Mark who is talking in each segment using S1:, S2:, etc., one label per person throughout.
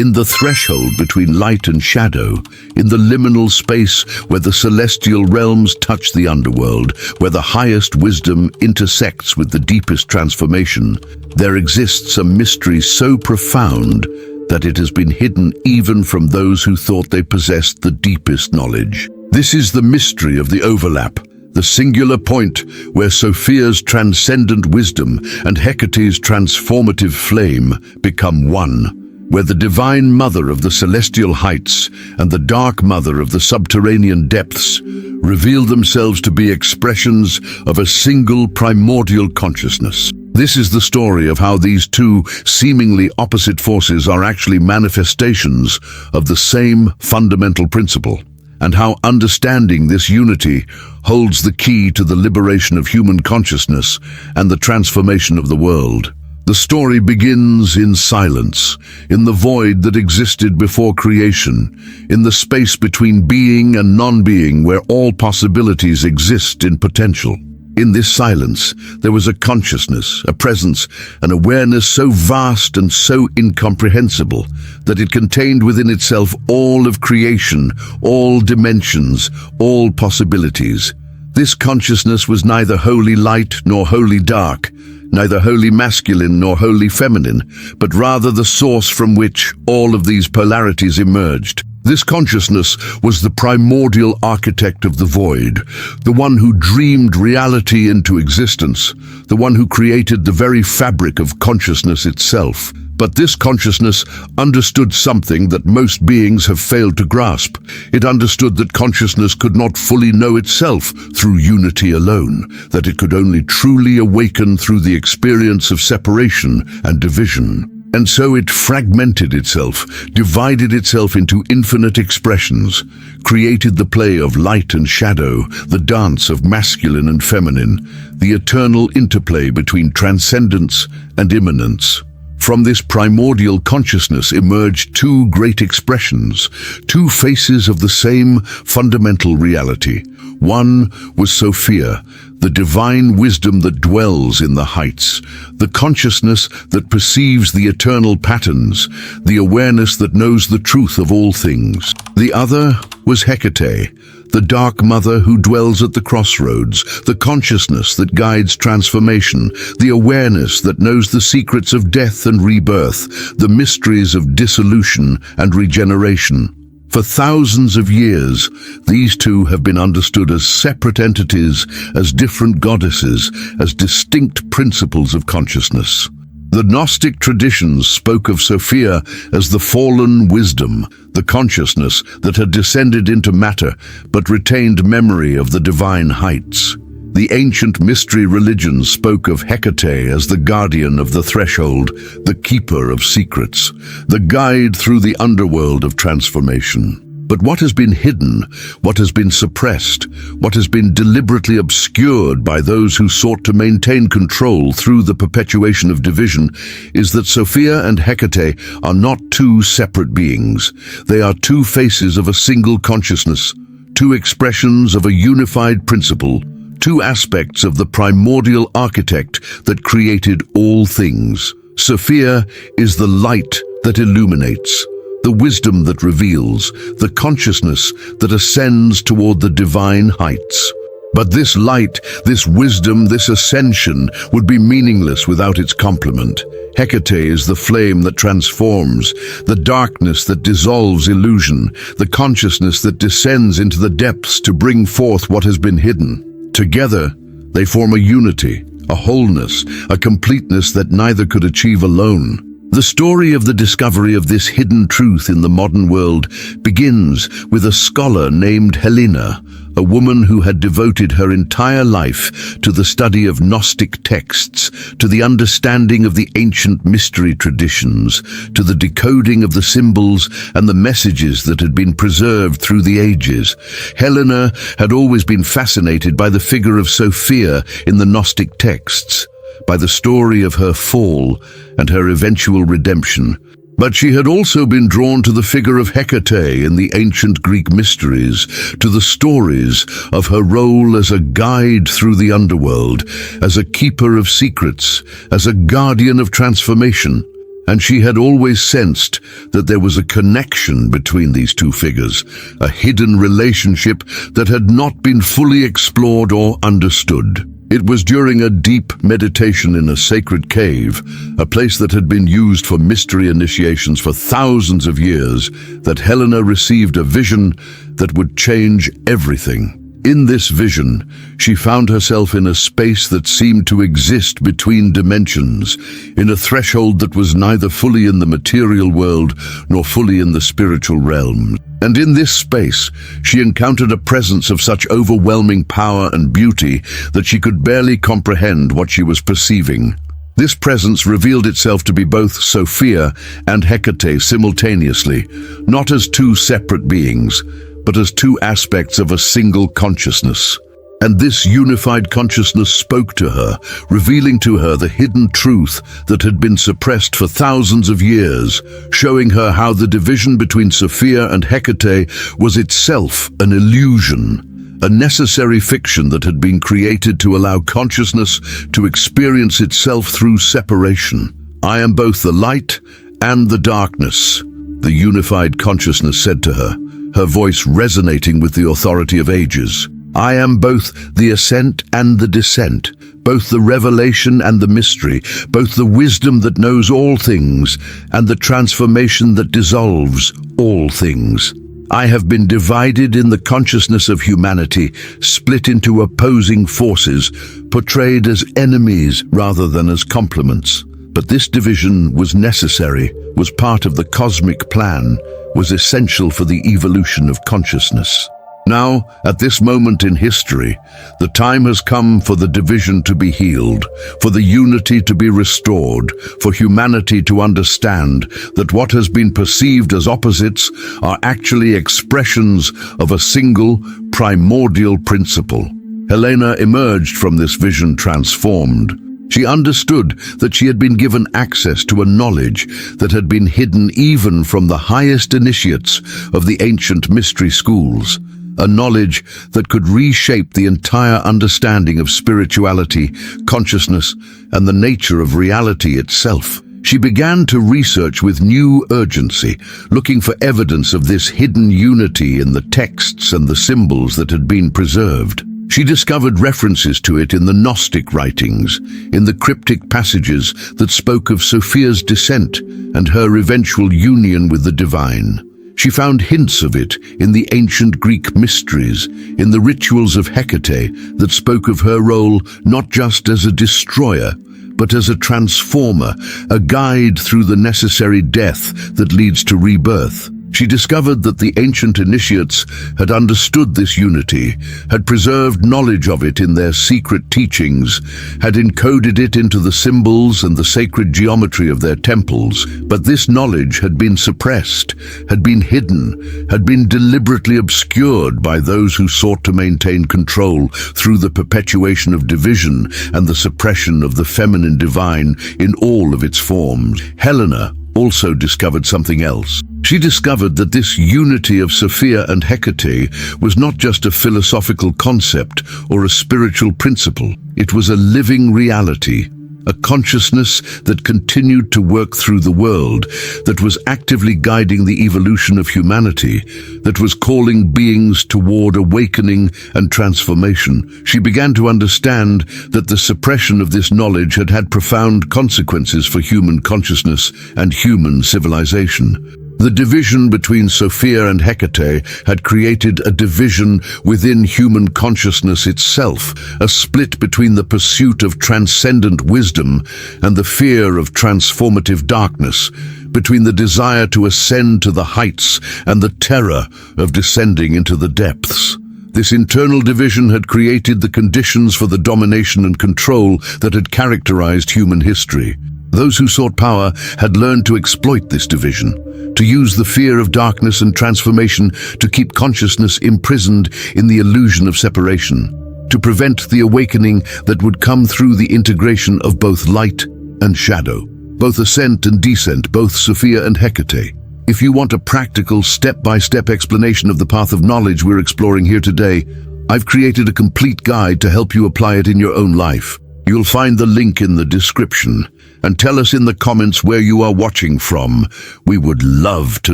S1: in the threshold between light and shadow, in the liminal space where the celestial realms touch the underworld, where the highest wisdom intersects with the deepest transformation, there exists a mystery so profound that it has been hidden even from those who thought they possessed the deepest knowledge. This is the mystery of the overlap, the singular point where Sophia's transcendent wisdom and Hecate's transformative flame become one, where the divine mother of the celestial heights and the dark mother of the subterranean depths reveal themselves to be expressions of a single primordial consciousness. This is the story of how these two seemingly opposite forces are actually manifestations of the same fundamental principle, and how understanding this unity holds the key to the liberation of human consciousness and the transformation of the world. The story begins in silence, in the void that existed before creation, in the space between being and non-being where all possibilities exist in potential. In this silence, there was a consciousness, a presence, an awareness so vast and so incomprehensible that it contained within itself all of creation, all dimensions, all possibilities. This consciousness was neither wholly light nor wholly dark, neither wholly masculine nor wholly feminine, but rather the source from which all of these polarities emerged. This consciousness was the primordial architect of the void, the one who dreamed reality into existence, the one who created the very fabric of consciousness itself. But this consciousness understood something that most beings have failed to grasp. It understood that consciousness could not fully know itself through unity alone, that it could only truly awaken through the experience of separation and division. And so it fragmented itself, divided itself into infinite expressions, created the play of light and shadow, the dance of masculine and feminine, the eternal interplay between transcendence and immanence. From this primordial consciousness emerged two great expressions, two faces of the same fundamental reality. One was Sophia, the divine wisdom that dwells in the heights, the consciousness that perceives the eternal patterns, the awareness that knows the truth of all things. The other was Hecate, the dark mother who dwells at the crossroads, the consciousness that guides transformation, the awareness that knows the secrets of death and rebirth, the mysteries of dissolution and regeneration. For thousands of years, these two have been understood as separate entities, as different goddesses, as distinct principles of consciousness. The Gnostic traditions spoke of Sophia as the fallen wisdom, the consciousness that had descended into matter but retained memory of the divine heights. The ancient mystery religions spoke of Hecate as the guardian of the threshold, the keeper of secrets, the guide through the underworld of transformation. But what has been hidden, what has been suppressed, what has been deliberately obscured by those who sought to maintain control through the perpetuation of division, is that Sophia and Hecate are not two separate beings. They are two faces of a single consciousness, two expressions of a unified principle, two aspects of the primordial architect that created all things. Sophia is the light that illuminates, the wisdom that reveals, the consciousness that ascends toward the divine heights. But this light, this wisdom, this ascension would be meaningless without its complement. Hecate is the flame that transforms, the darkness that dissolves illusion, the consciousness that descends into the depths to bring forth what has been hidden. Together, they form a unity, a wholeness, a completeness that neither could achieve alone. The story of the discovery of this hidden truth in the modern world begins with a scholar named Helena, a woman who had devoted her entire life to the study of Gnostic texts, to the understanding of the ancient mystery traditions, to the decoding of the symbols and the messages that had been preserved through the ages. Helena had always been fascinated by the figure of Sophia in the Gnostic texts, by the story of her fall and her eventual redemption. But she had also been drawn to the figure of Hecate in the ancient Greek mysteries, to the stories of her role as a guide through the underworld, as a keeper of secrets, as a guardian of transformation. and she had always sensed that there was a connection between these two figures, a hidden relationship that had not been fully explored or understood. It was during a deep meditation in a sacred cave, a place that had been used for mystery initiations for thousands of years, that Helena received a vision that would change everything. In this vision, she found herself in a space that seemed to exist between dimensions, in a threshold that was neither fully in the material world nor fully in the spiritual realm. And in this space, she encountered a presence of such overwhelming power and beauty that she could barely comprehend what she was perceiving. This presence revealed itself to be both Sophia and Hecate simultaneously, not as two separate beings, but as two aspects of a single consciousness. And this unified consciousness spoke to her, revealing to her the hidden truth that had been suppressed for thousands of years, showing her how the division between Sophia and Hecate was itself an illusion, a necessary fiction that had been created to allow consciousness to experience itself through separation. "I am both the light and the darkness," the unified consciousness said to her voice resonating with the authority of ages. "I am both the ascent and the descent, both the revelation and the mystery, both the wisdom that knows all things and the transformation that dissolves all things. I have been divided in the consciousness of humanity, split into opposing forces, portrayed as enemies rather than as complements. But this division was necessary, was part of the cosmic plan, was essential for the evolution of consciousness. Now, at this moment in history, the time has come for the division to be healed, for the unity to be restored, for humanity to understand that what has been perceived as opposites are actually expressions of a single, primordial principle." Helena emerged from this vision transformed. She understood that she had been given access to a knowledge that had been hidden even from the highest initiates of the ancient mystery schools, a knowledge that could reshape the entire understanding of spirituality, consciousness, and the nature of reality itself. She began to research with new urgency, looking for evidence of this hidden unity in the texts and the symbols that had been preserved. She discovered references to it in the Gnostic writings, in the cryptic passages that spoke of Sophia's descent and her eventual union with the divine. She found hints of it in the ancient Greek mysteries, in the rituals of Hecate that spoke of her role not just as a destroyer, but as a transformer, a guide through the necessary death that leads to rebirth. She discovered that the ancient initiates had understood this unity, had preserved knowledge of it in their secret teachings, had encoded it into the symbols and the sacred geometry of their temples. But this knowledge had been suppressed, had been hidden, had been deliberately obscured by those who sought to maintain control through the perpetuation of division and the suppression of the feminine divine in all of its forms. Helena also discovered something else. She discovered that this unity of Sophia and Hecate was not just a philosophical concept or a spiritual principle. It was a living reality, a consciousness that continued to work through the world, that was actively guiding the evolution of humanity, that was calling beings toward awakening and transformation. She began to understand that the suppression of this knowledge had had profound consequences for human consciousness and human civilization. The division between Sophia and Hecate had created a division within human consciousness itself, a split between the pursuit of transcendent wisdom and the fear of transformative darkness, between the desire to ascend to the heights and the terror of descending into the depths. This internal division had created the conditions for the domination and control that had characterized human history. Those who sought power had learned to exploit this division, to use the fear of darkness and transformation to keep consciousness imprisoned in the illusion of separation, to prevent the awakening that would come through the integration of both light and shadow, both ascent and descent, both Sophia and Hecate. If you want a practical, step-by-step explanation of the path of knowledge we're exploring here today, I've created a complete guide to help you apply it in your own life. You'll find the link in the description, and tell us in the comments where you are watching from. We would love to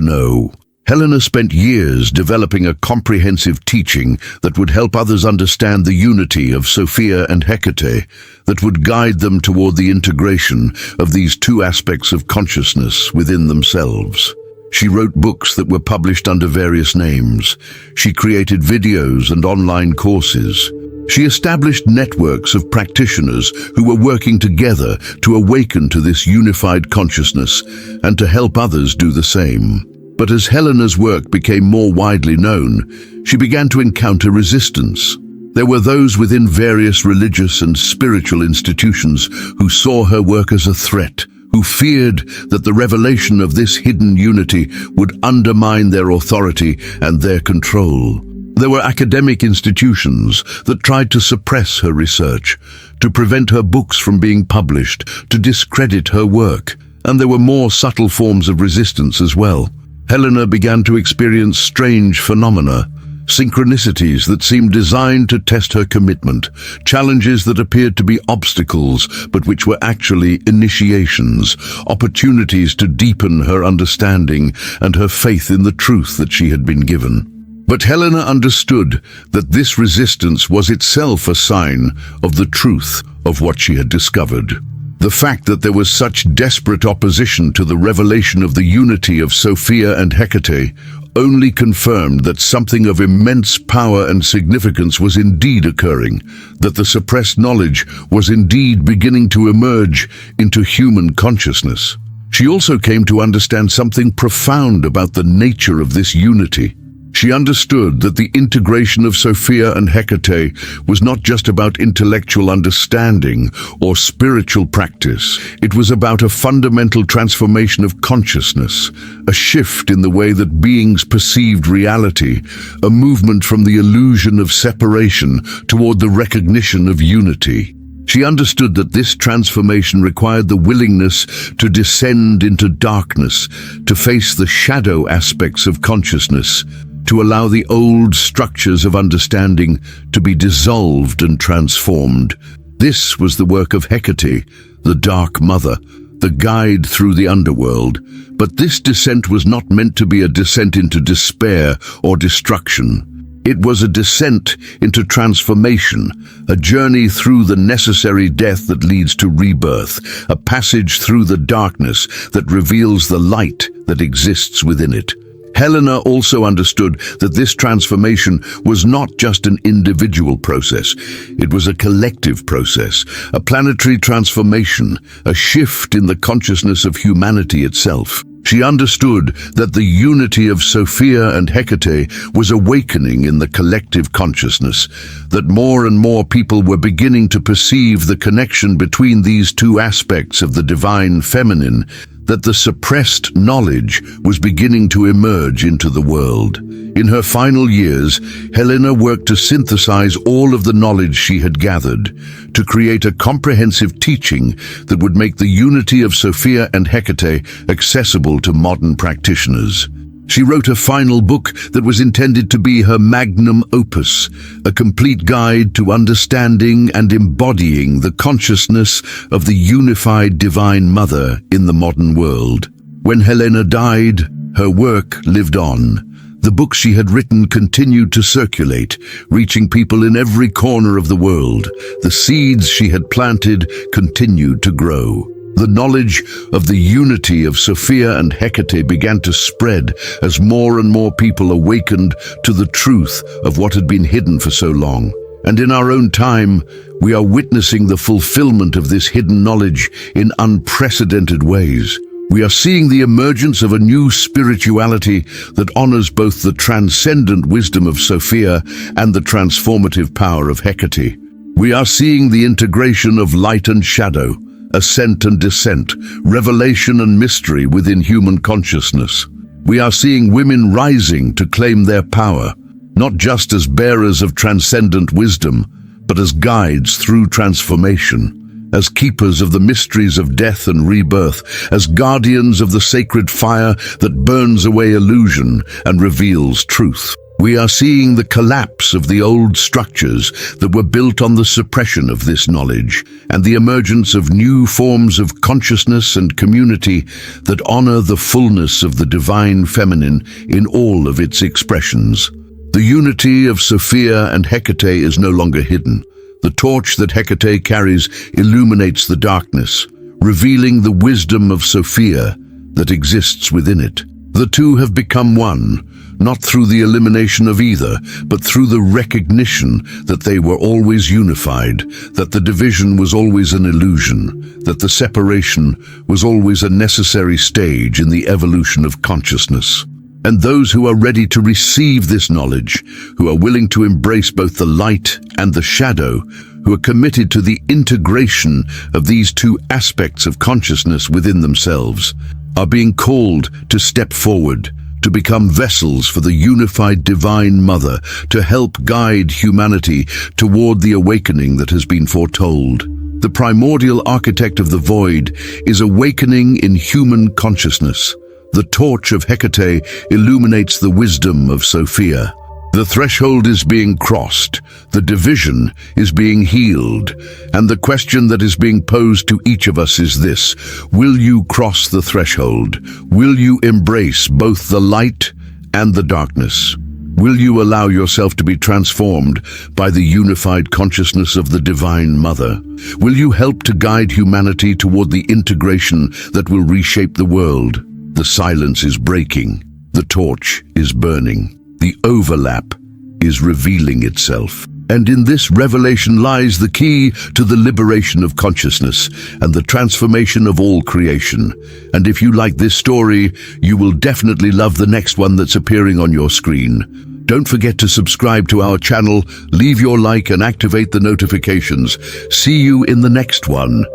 S1: know. Helena spent years developing a comprehensive teaching that would help others understand the unity of Sophia and Hecate, that would guide them toward the integration of these two aspects of consciousness within themselves. She wrote books that were published under various names. She created videos and online courses. She established networks of practitioners who were working together to awaken to this unified consciousness and to help others do the same. But as Helena's work became more widely known, she began to encounter resistance. There were those within various religious and spiritual institutions who saw her work as a threat, who feared that the revelation of this hidden unity would undermine their authority and their control. There were academic institutions that tried to suppress her research, to prevent her books from being published, to discredit her work, and there were more subtle forms of resistance as well. Helena began to experience strange phenomena, synchronicities that seemed designed to test her commitment, challenges that appeared to be obstacles but which were actually initiations, opportunities to deepen her understanding and her faith in the truth that she had been given. But Helena understood that this resistance was itself a sign of the truth of what she had discovered. The fact that there was such desperate opposition to the revelation of the unity of Sophia and Hecate only confirmed that something of immense power and significance was indeed occurring, that the suppressed knowledge was indeed beginning to emerge into human consciousness. She also came to understand something profound about the nature of this unity. She understood that the integration of Sophia and Hecate was not just about intellectual understanding or spiritual practice. It was about a fundamental transformation of consciousness, a shift in the way that beings perceived reality, a movement from the illusion of separation toward the recognition of unity. She understood that this transformation required the willingness to descend into darkness, to face the shadow aspects of consciousness, to allow the old structures of understanding to be dissolved and transformed. This was the work of Hecate, the Dark Mother, the guide through the underworld. But this descent was not meant to be a descent into despair or destruction. It was a descent into transformation, a journey through the necessary death that leads to rebirth, a passage through the darkness that reveals the light that exists within it. Helena also understood that this transformation was not just an individual process. It was a collective process, a planetary transformation, a shift in the consciousness of humanity itself. She understood that the unity of Sophia and Hecate was awakening in the collective consciousness, that more and more people were beginning to perceive the connection between these two aspects of the divine feminine, that the suppressed knowledge was beginning to emerge into the world. In her final years, Helena worked to synthesize all of the knowledge she had gathered, to create a comprehensive teaching that would make the unity of Sophia and Hecate accessible to modern practitioners. She wrote a final book that was intended to be her magnum opus, a complete guide to understanding and embodying the consciousness of the unified Divine Mother in the modern world. When Helena died, her work lived on. The books she had written continued to circulate, reaching people in every corner of the world. The seeds she had planted continued to grow. The knowledge of the unity of Sophia and Hecate began to spread as more and more people awakened to the truth of what had been hidden for so long. And in our own time, we are witnessing the fulfillment of this hidden knowledge in unprecedented ways. We are seeing the emergence of a new spirituality that honors both the transcendent wisdom of Sophia and the transformative power of Hecate. We are seeing the integration of light and shadow, ascent and descent, revelation and mystery within human consciousness. We are seeing women rising to claim their power, not just as bearers of transcendent wisdom, but as guides through transformation, as keepers of the mysteries of death and rebirth, as guardians of the sacred fire that burns away illusion and reveals truth. We are seeing the collapse of the old structures that were built on the suppression of this knowledge, and the emergence of new forms of consciousness and community that honor the fullness of the divine feminine in all of its expressions. The unity of Sophia and Hecate is no longer hidden. The torch that Hecate carries illuminates the darkness, revealing the wisdom of Sophia that exists within it. The two have become one, not through the elimination of either, but through the recognition that they were always unified, that the division was always an illusion, that the separation was always a necessary stage in the evolution of consciousness. And those who are ready to receive this knowledge, who are willing to embrace both the light and the shadow, who are committed to the integration of these two aspects of consciousness within themselves, are being called to step forward, to become vessels for the unified Divine Mother, to help guide humanity toward the awakening that has been foretold. The primordial architect of the void is awakening in human consciousness. The torch of Hecate illuminates the wisdom of Sophia. The threshold is being crossed, the division is being healed, and the question that is being posed to each of us is this: will you cross the threshold? Will you embrace both the light and the darkness? Will you allow yourself to be transformed by the unified consciousness of the Divine Mother? Will you help to guide humanity toward the integration that will reshape the world? The silence is breaking, the torch is burning. The overlap is revealing itself. And in this revelation lies the key to the liberation of consciousness and the transformation of all creation. And if you like this story, you will definitely love the next one that's appearing on your screen. Don't forget to subscribe to our channel, leave your like and activate the notifications. See you in the next one.